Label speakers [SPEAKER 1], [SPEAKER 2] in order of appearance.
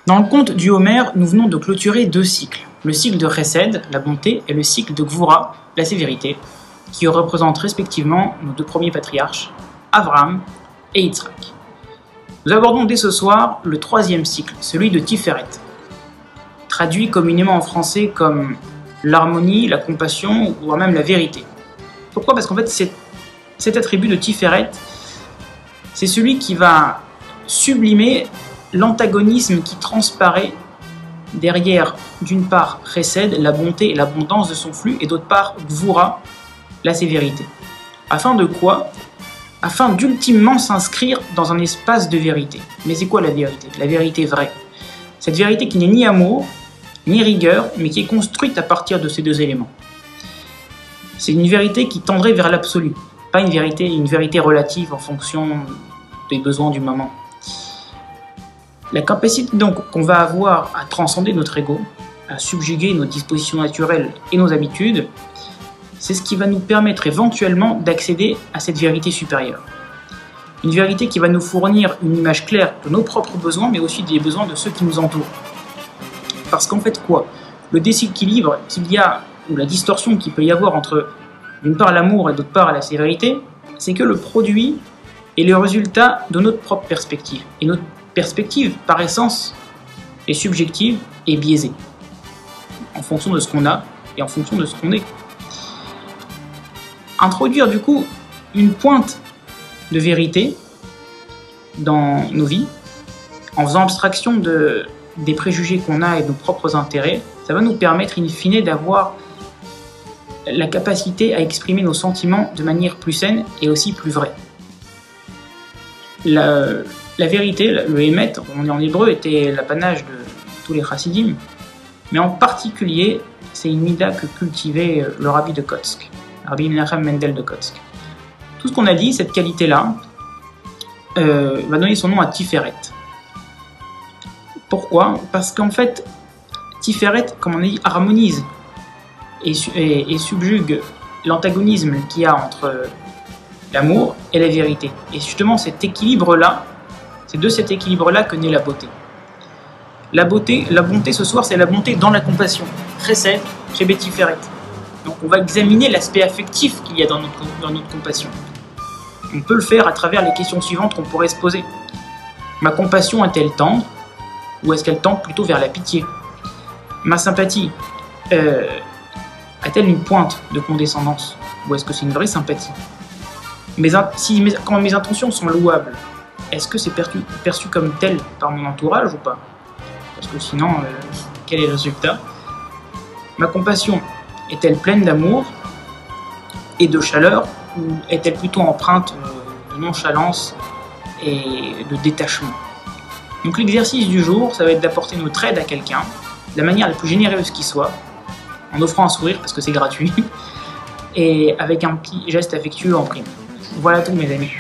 [SPEAKER 1] Dans le conte du Homère, nous venons de clôturer deux cycles. Le cycle de Chesed, la bonté, et le cycle de Gvura, la sévérité, qui représentent respectivement nos deux premiers patriarches, Abraham et Yitzhak. Nous abordons dès ce soir le troisième cycle, celui de Tiferet, traduit communément en français comme l'harmonie, la compassion ou même la vérité. Pourquoi? Parce qu'en fait, cet attribut de Tiferet, c'est celui qui va sublimer l'antagonisme qui transparaît derrière, d'une part, Chesed, la bonté et l'abondance de son flux, et d'autre part, Gvura, la sévérité. Afin de quoi? Afin d'ultimement s'inscrire dans un espace de vérité. Mais c'est quoi la vérité? La vérité vraie. Cette vérité qui n'est ni amour, ni rigueur, mais qui est construite à partir de ces deux éléments. C'est une vérité qui tendrait vers l'absolu, pas une vérité relative en fonction des besoins du moment. La capacité donc qu'on va avoir à transcender notre ego, à subjuguer nos dispositions naturelles et nos habitudes, c'est ce qui va nous permettre éventuellement d'accéder à cette vérité supérieure. Une vérité qui va nous fournir une image claire de nos propres besoins, mais aussi des besoins de ceux qui nous entourent. Parce qu'en fait quoi? Le déséquilibre qu'il y a, ou la distorsion qu'il peut y avoir entre d'une part l'amour et d'autre part la sévérité, c'est que le produit est le résultat de notre propre perspective. Et notre perspective, par essence, est subjective et biaisée, en fonction de ce qu'on a et en fonction de ce qu'on est. Introduire du coup une pointe de vérité dans nos vies, en faisant abstraction des préjugés qu'on a et de nos propres intérêts, ça va nous permettre in fine d'avoir la capacité à exprimer nos sentiments de manière plus saine et aussi plus vraie. La vérité, le Emet, on est en hébreu, était l'apanage de tous les chassidim, mais en particulier, c'est une mida que cultivait le rabbi de Kotsk, Rabbi Menachem Mendel de Kotsk. Tout ce qu'on a dit, cette qualité-là, va donner son nom à Tiferet. Pourquoi? Parce qu'en fait, Tiferet, comme on a dit, harmonise et subjugue l'antagonisme qu'il y a entre l'amour et la vérité. Et justement, cet équilibre-là, c'est de cet équilibre-là que naît la beauté. La bonté ce soir, c'est la bonté dans la compassion. Chesed, Shebet Tiferet. Donc on va examiner l'aspect affectif qu'il y a dans notre compassion. On peut le faire à travers les questions suivantes qu'on pourrait se poser. Ma compassion est-elle tendre, ou est-ce qu'elle tend plutôt vers la pitié? Ma sympathie a-t-elle une pointe de condescendance, ou est-ce que c'est une vraie sympathie? Quand mes intentions sont louables, est-ce que c'est perçu comme tel par mon entourage ou pas? Parce que sinon, quel est le résultat? Ma compassion est-elle pleine d'amour et de chaleur, ou est-elle plutôt empreinte de nonchalance et de détachement? Donc l'exercice du jour, ça va être d'apporter notre aide à quelqu'un de la manière la plus généreuse qui soit, en offrant un sourire parce que c'est gratuit, et avec un petit geste affectueux en prime. Voilà tout mes amis.